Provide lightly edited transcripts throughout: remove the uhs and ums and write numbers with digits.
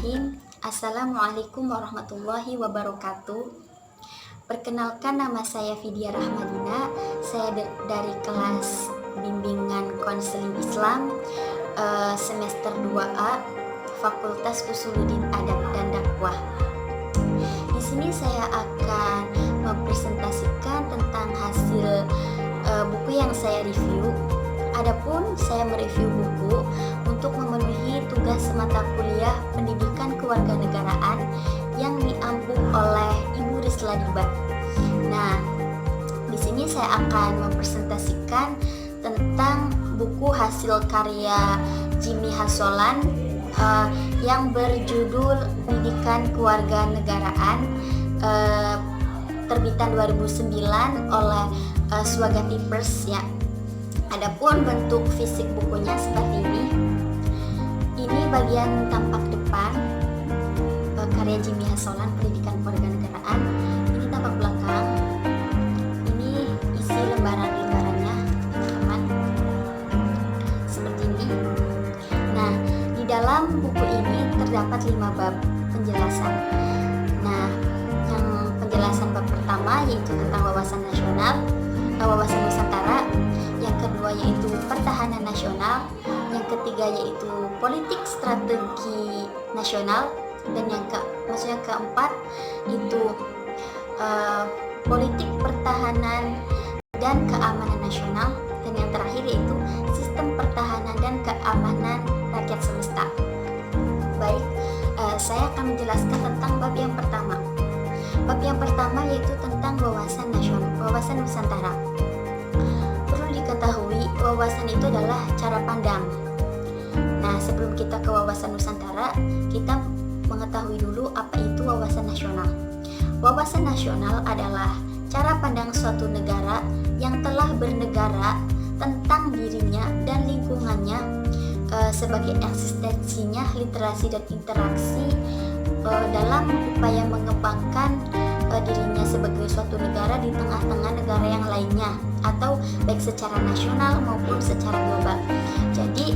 Bismillahirrahmanirrahim. Assalamualaikum warahmatullahi wabarakatuh. Perkenalkan, nama saya Vidya Rahmadina. Saya dari kelas bimbingan konseling Islam semester 2A, Fakultas Usuluddin Adab dan Dakwah. Di sini saya akan mempresentasikan tentang hasil buku yang saya review. Adapun saya mereview buku untuk memenuhi tugas mata kuliah Pendidikan Kewarganegaraan yang diampu oleh Ibu Risla Diba. Nah, di sini saya akan mempresentasikan tentang buku hasil karya Jimmy Hasolan yang berjudul Pendidikan Kewarganegaraan, terbitan 2009 oleh Swagati Press ya. Adapun bentuk fisik bukunya seperti ini. Ini bagian tampak depan karya Jimmy Hasolan, Pendidikan Kewarganegaraan. Ini tampak belakang. Ini isi lembaran-lembarannya, teman-teman. Seperti ini. Nah, di dalam buku ini terdapat 5 bab penjelasan. Nah, yang penjelasan bab pertama yaitu tentang wawasan nasional, wawasan Nusantara. Yang kedua yaitu pertahanan nasional, yang ketiga yaitu politik strategi nasional, dan yang keempat itu politik pertahanan dan keamanan nasional, dan yang terakhir yaitu sistem pertahanan dan keamanan rakyat semesta. Baik, saya akan menjelaskan tentang bab yang pertama. Bab yang pertama yaitu tentang wawasan nasional, wawasan Nusantara. Ketahui, wawasan itu adalah cara pandang. Nah, sebelum kita ke wawasan Nusantara, kita mengetahui dulu apa itu wawasan nasional. Wawasan nasional adalah cara pandang suatu negara yang telah bernegara tentang dirinya dan lingkungannya sebagai eksistensinya, literasi dan interaksi dalam upaya mengembangkan dirinya sebagai suatu negara di tengah-tengah negara yang lainnya, atau baik secara nasional maupun secara global. Jadi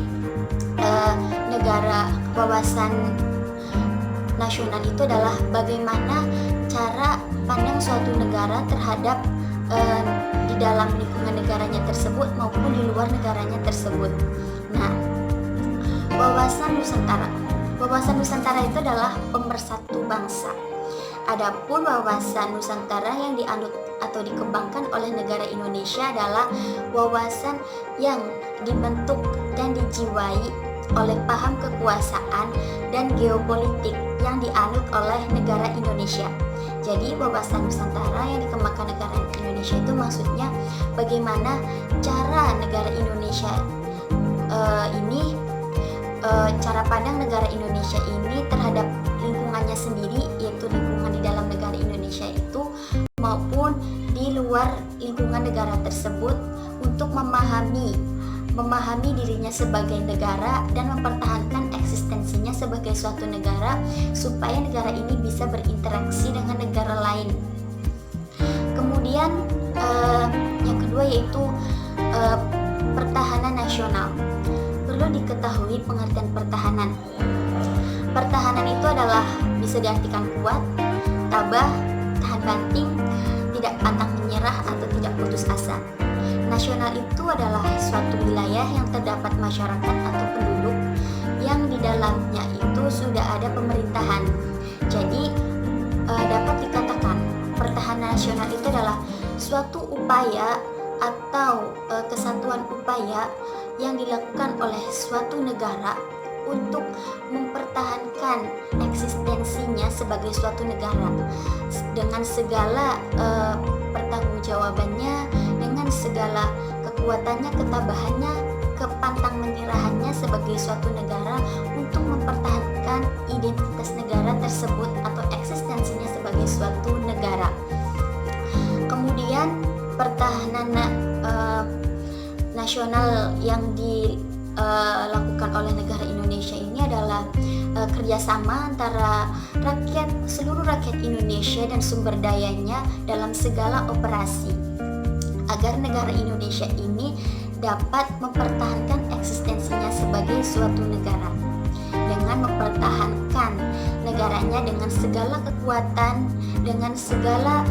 negara wawasan nasional itu adalah bagaimana cara pandang suatu negara terhadap di dalam lingkungan negaranya tersebut maupun di luar negaranya tersebut. Nah, wawasan Nusantara. Wawasan Nusantara itu adalah pemersatu bangsa. Adapun wawasan Nusantara yang dianut atau dikembangkan oleh negara Indonesia adalah wawasan yang dibentuk dan dijiwai oleh paham kekuasaan dan geopolitik yang dianut oleh negara Indonesia. Jadi wawasan Nusantara yang dikembangkan negara Indonesia itu maksudnya bagaimana cara negara Indonesia ini cara pandang negara Indonesia ini terhadap lingkungannya sendiri, yaitu lingkungan di dalam negara Indonesia itu maupun di luar lingkungan negara tersebut, untuk memahami dirinya sebagai negara dan mempertahankan eksistensinya sebagai suatu negara supaya negara ini bisa berinteraksi dengan negara lain. Kemudian yang kedua yaitu pertahanan nasional. Perlu diketahui pengertian pertahanan. Pertahanan itu adalah bisa diartikan kuat, tabah, tahan banting, tidak pantang menyerah atau tidak putus asa. Nasional itu adalah suatu wilayah yang terdapat masyarakat atau penduduk yang di dalamnya itu sudah ada pemerintahan. Jadi dapat dikatakan pertahanan nasional itu adalah suatu upaya atau kesatuan upaya yang dilakukan oleh suatu negara untuk mempertahankan eksistensinya sebagai suatu negara dengan segala pertanggungjawabannya, dengan segala kekuatannya, ketabahannya, kepantang menyerahannya sebagai suatu negara untuk mempertahankan identitas negara tersebut atau eksistensinya sebagai suatu negara. Kemudian pertahanan nasional yang dilakukan oleh negara Indonesia ini adalah kerjasama antara seluruh rakyat Indonesia dan sumber dayanya dalam segala operasi agar negara Indonesia ini dapat mempertahankan eksistensinya sebagai suatu negara. dengan mempertahankan negaranya dengan segala kekuatan, dengan segala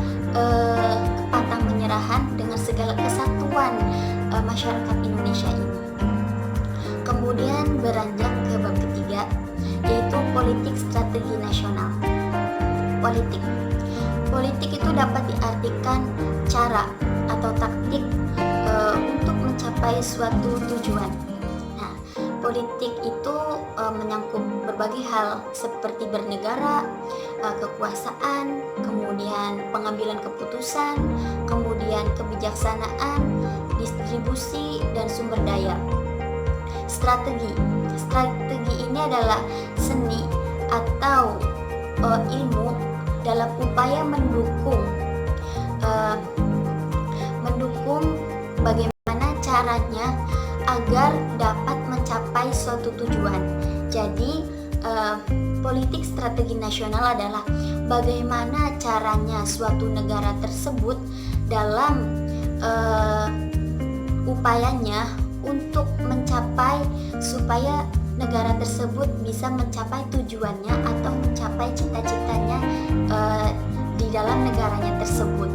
kepantang menyerahan, dengan segala kesatuan masyarakat Indonesia ini. Kemudian beranjak ke bab ketiga, yaitu politik strategi nasional. Politik itu dapat diartikan cara atau taktik untuk mencapai suatu tujuan. Nah, politik itu menyangkut berbagai hal seperti bernegara, kekuasaan, kemudian pengambilan keputusan, kemudian kebijaksanaan, distribusi, dan sumber daya. Strategi ini adalah seni atau ilmu dalam upaya mendukung bagaimana caranya agar dapat mencapai suatu tujuan. Jadi politik strategi nasional adalah bagaimana caranya suatu negara tersebut dalam upayanya untuk mencapai supaya negara tersebut bisa mencapai tujuannya atau mencapai cita-citanya di dalam negaranya tersebut.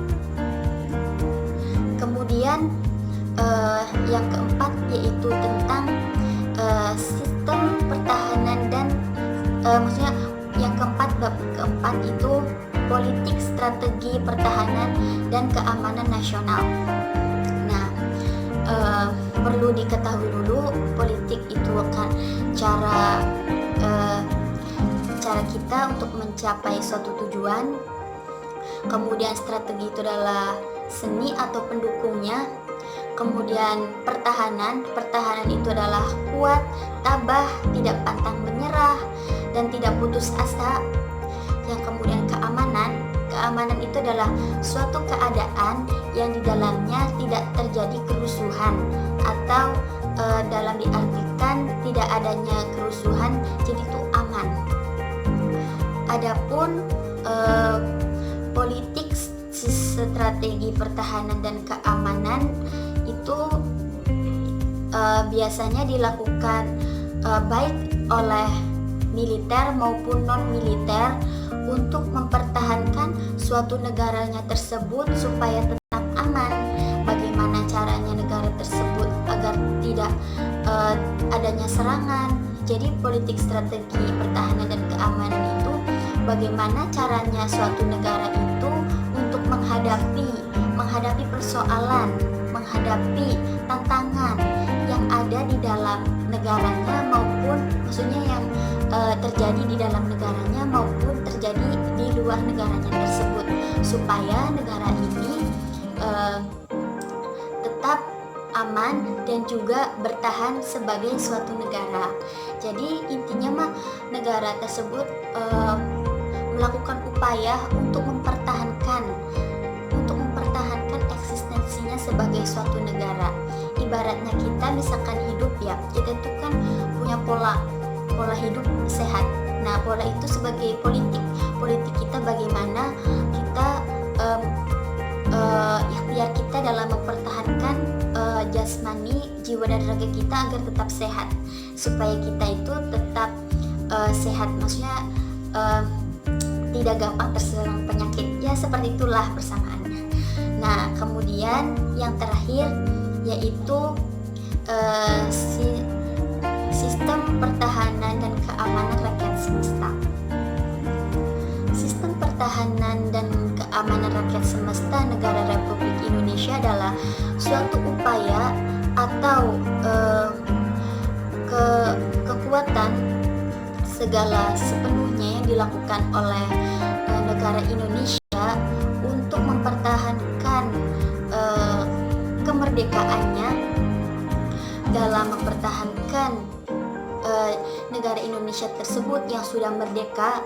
Kemudian yang keempat yaitu tentang sistem pertahanan dan maksudnya yang bab keempat itu politik strategi pertahanan dan keamanan nasional. Nah, perlu diketahui dulu politik itu akan cara kita untuk mencapai suatu tujuan. Kemudian strategi itu adalah seni atau pendukungnya. Kemudian pertahanan itu adalah kuat, tabah, tidak pantang menyerah, dan tidak putus asa. Yang kemudian keamanan itu adalah suatu keadaan yang di dalamnya tidak terjadi kerusuhan atau dalam diartikan tidak adanya kerusuhan, jadi itu aman. Adapun politik strategi pertahanan dan keamanan itu biasanya dilakukan baik oleh militer maupun non-militer untuk mempertahankan suatu negaranya tersebut supaya tetap aman. Bagaimana caranya negara tersebut agar tidak adanya serangan. Jadi politik strategi pertahanan dan keamanan itu bagaimana caranya suatu negara itu untuk menghadapi persoalan, menghadapi tantangan yang ada di dalam negaranya maupun maksudnya yang terjadi di dalam negaranya maupun terjadi di luar negaranya tersebut, supaya negara ini tetap aman dan juga bertahan sebagai suatu negara. Jadi intinya negara tersebut melakukan upaya untuk mempertahankan eksistensinya sebagai suatu negara. Ibaratnya kita misalkan hidup ya, kita itu kan punya pola hidup sehat. Nah, pola itu sebagai politik kita bagaimana kita ikhtiar kita dalam mempertahankan jasmani, jiwa dan raga kita agar tetap sehat, supaya kita itu tetap sehat, maksudnya tidak gampang terserang penyakit. Ya seperti itulah persamaannya. Nah, kemudian yang terakhir yaitu sistem pertahanan dan keamanan rakyat semesta. Sistem pertahanan dan keamanan rakyat semesta negara Republik Indonesia adalah suatu upaya atau kekuatan segala sepenuhnya yang dilakukan oleh negara Indonesia untuk mempertahankan kemerdekaannya, dalam mempertahankan negara Indonesia tersebut yang sudah merdeka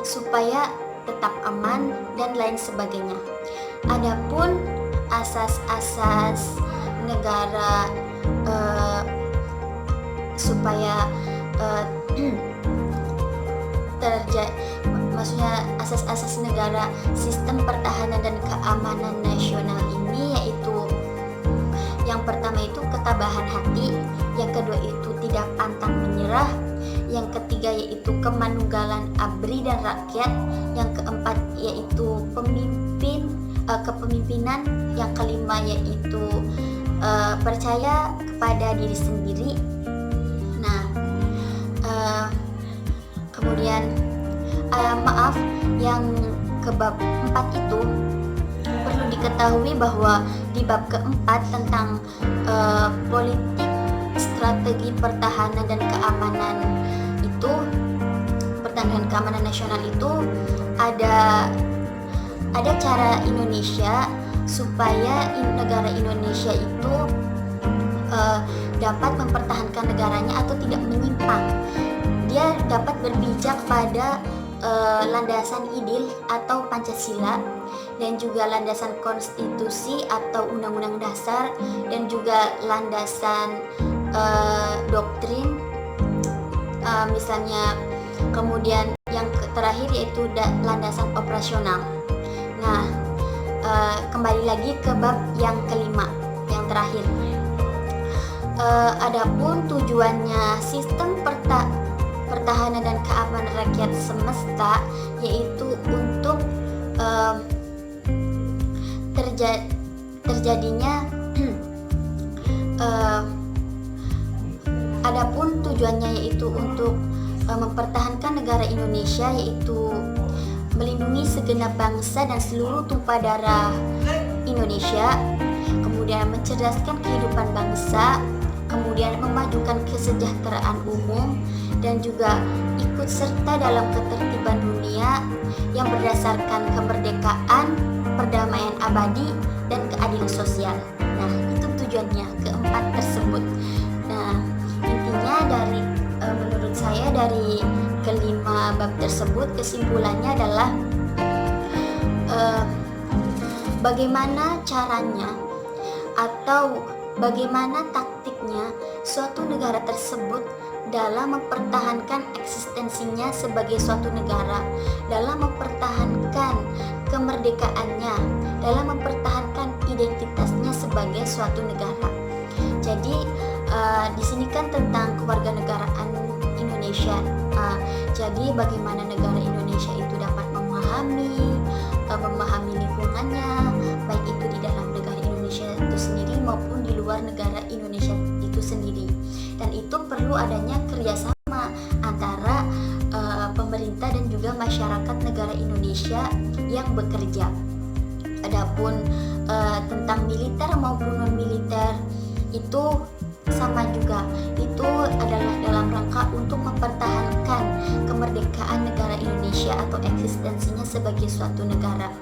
supaya tetap aman dan lain sebagainya. Adapun asas-asas negara supaya maksudnya asas-asas negara sistem pertahanan dan keamanan nasional ini yaitu yang pertama itu ketabahan hati, yang kedua itu tidak pantang menyerah, yang ketiga yaitu kemanunggalan ABRI dan rakyat, yang keempat yaitu kepemimpinan, yang kelima yaitu percaya kepada diri sendiri. Nah, kemudian yang ke bab 4 itu perlu diketahui bahwa di bab keempat tentang politik strategi pertahanan dan keamanan itu, pertahanan dan keamanan nasional itu ada cara Indonesia supaya negara Indonesia itu dapat mempertahankan negaranya atau tidak menyimpang. Dia dapat berpijak pada landasan IDIL atau Pancasila, dan juga landasan konstitusi atau undang-undang dasar, dan juga landasan doktrin, misalnya. Kemudian yang terakhir yaitu landasan operasional. Nah, kembali lagi ke bab yang kelima, yang terakhir. Adapun tujuannya sistem pertahanan dan keamanan rakyat semesta yaitu untuk terjadinya adapun tujuannya yaitu untuk mempertahankan negara Indonesia, yaitu melindungi segenap bangsa dan seluruh tumpah darah Indonesia, kemudian mencerdaskan kehidupan bangsa, kemudian memajukan kesejahteraan umum, dan juga ikut serta dalam ketertiban dunia yang berdasarkan kemerdekaan, perdamaian abadi, dan keadilan sosial. Nah, itu tujuannya keempat tersebut. Nah, intinya menurut saya dari kelima bab tersebut, kesimpulannya adalah bagaimana caranya atau bagaimana taktiknya suatu negara tersebut dalam mempertahankan eksistensinya sebagai suatu negara, dalam mempertahankan kemerdekaannya, dalam mempertahankan identitasnya sebagai suatu negara. Jadi di sini kan tentang kewarganegaraan Indonesia. Jadi bagaimana negara Indonesia itu dapat memahami lingkungannya, baik itu di dalam negara Indonesia itu sendiri maupun di luar negara Indonesia itu sendiri. Dan itu perlu adanya kerjasama antara pemerintah dan juga masyarakat negara Indonesia yang bekerja. Adapun tentang militer maupun non militer itu sama juga, itu adalah dalam rangka untuk mempertahankan kemerdekaan negara Indonesia atau eksistensinya sebagai suatu negara.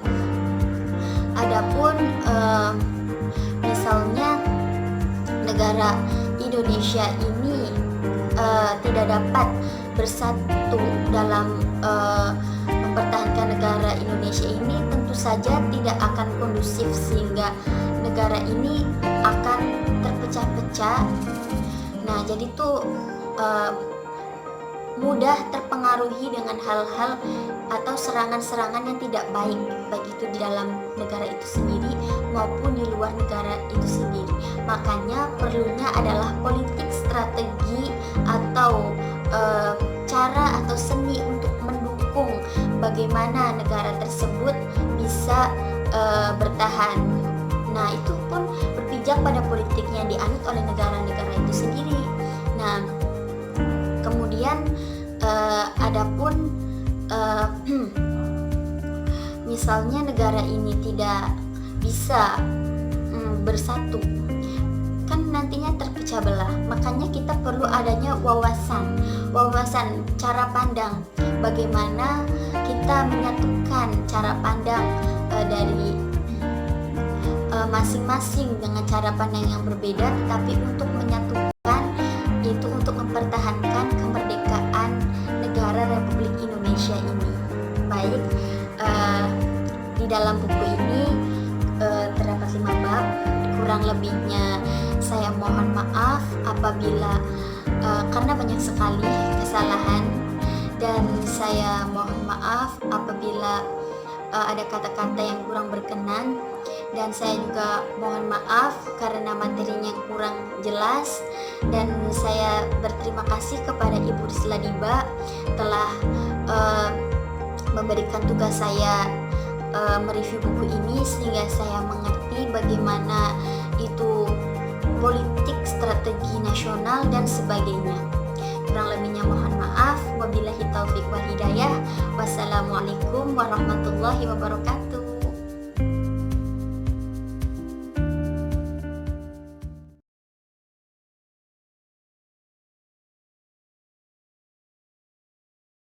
Adapun misalnya negara Indonesia ini tidak dapat bersatu dalam mempertahankan negara Indonesia ini, tentu saja tidak akan kondusif sehingga negara ini akan terpecah-pecah. Nah, jadi tuh mudah terpengaruhi dengan hal-hal atau serangan-serangan yang tidak baik, baik itu di dalam negara itu sendiri maupun di luar negara itu sendiri. Makanya perlunya adalah politik strategi atau cara atau seni untuk mendukung bagaimana negara tersebut bisa bertahan. Nah, itu pun berpijak pada politik yang dianut oleh negara-negara itu sendiri. Nah, kemudian adapun misalnya negara ini tidak bisa bersatu, kan nantinya terpecah belah. Makanya kita perlu adanya wawasan cara pandang, bagaimana kita menyatukan cara pandang dari masing-masing dengan cara pandang yang berbeda, tapi untuk menyatukan, yaitu untuk mempertahankan kemerdekaan negara Republik Indonesia ini. Baik, di dalam buku ini terdapat 5 bab. Kurang lebihnya saya mohon maaf apabila karena banyak sekali kesalahan, dan saya mohon maaf apabila ada kata-kata yang kurang berkenan. Dan saya juga mohon maaf karena materinya kurang jelas, dan saya berterima kasih kepada Ibu Risla Diba telah memberikan tugas saya mereview buku ini sehingga saya mengerti bagaimana itu politik, strategi nasional dan sebagainya. Kurang lebihnya mohon maaf. Wabillahi taufik wal hidayah. Wassalamualaikum warahmatullahi wabarakatuh.